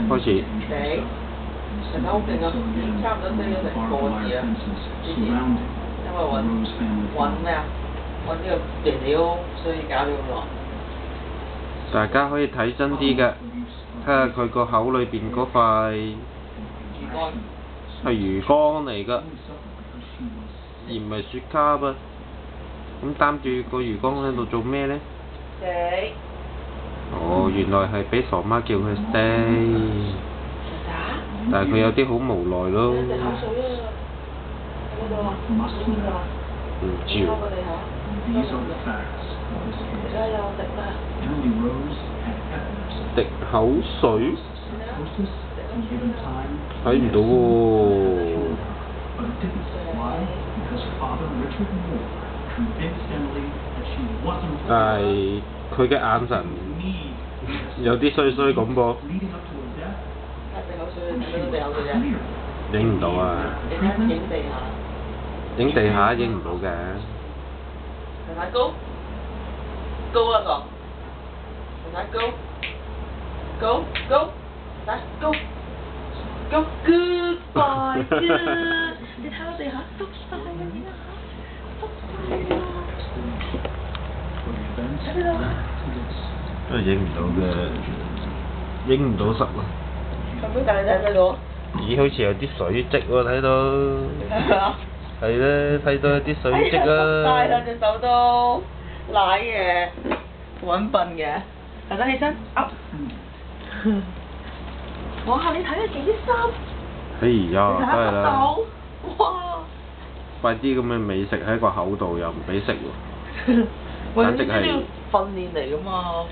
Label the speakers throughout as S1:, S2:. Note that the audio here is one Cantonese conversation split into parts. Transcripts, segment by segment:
S1: 開始。
S2: 死，成日好勁啊！差唔多飛咗成個字啊！之前因為揾咩啊？揾呢個肥料，所以搞咗咁耐。
S1: 大家可以睇真啲嘅，睇下佢個口裏邊嗰塊
S2: 魚乾
S1: 係魚乾嚟㗎，而唔係雪茄噃。咁擔住個魚乾喺度做咩呢？
S2: 死！
S1: 哦，原來係俾傻媽叫佢 stay，但係佢有啲好無奈咯。
S2: 有隻口水啊！喺嗰度啊！邊度啊？
S1: 唔知喎。
S2: 個地下。而家有滴啦。
S1: 滴口水？睇唔到喎。但係佢嘅眼神有啲衰衰咁噃。
S2: 滴口水，睇到滴口水啫。
S1: 影唔到啊！
S2: 你睇影地下。
S1: 影地下影唔到嘅。
S2: 係咪高？高啦個。係咪高？高高，嚟高高 good boy good， 你睇我地下篤晒嘅點啊？篤晒啊！睇邊度啊？
S1: 都係影唔到嘅，影唔到實喎。
S2: 咁樣但係睇到？
S1: 咦，好似有啲水跡喎，睇到。
S2: 係啊。
S1: 係啦，睇到有啲水跡啊。
S2: 曬啦隻手都，賴嘅，揾笨嘅，大家起身，up。哇！你睇下幾深？
S1: 哎呀，梗係啦。
S2: 哇！
S1: 快啲咁嘅美食喺個口度又唔俾食喎，簡直係
S2: 訓練嚟㗎嘛！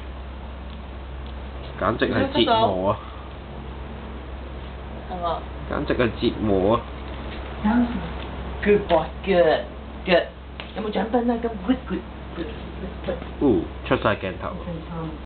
S1: 簡直係折磨啊！
S2: 係嘛？
S1: 簡直係折磨啊
S2: ！Good boy, good, good。有冇獎品啊？咁 good, good, good, good, good。
S1: 出晒鏡頭。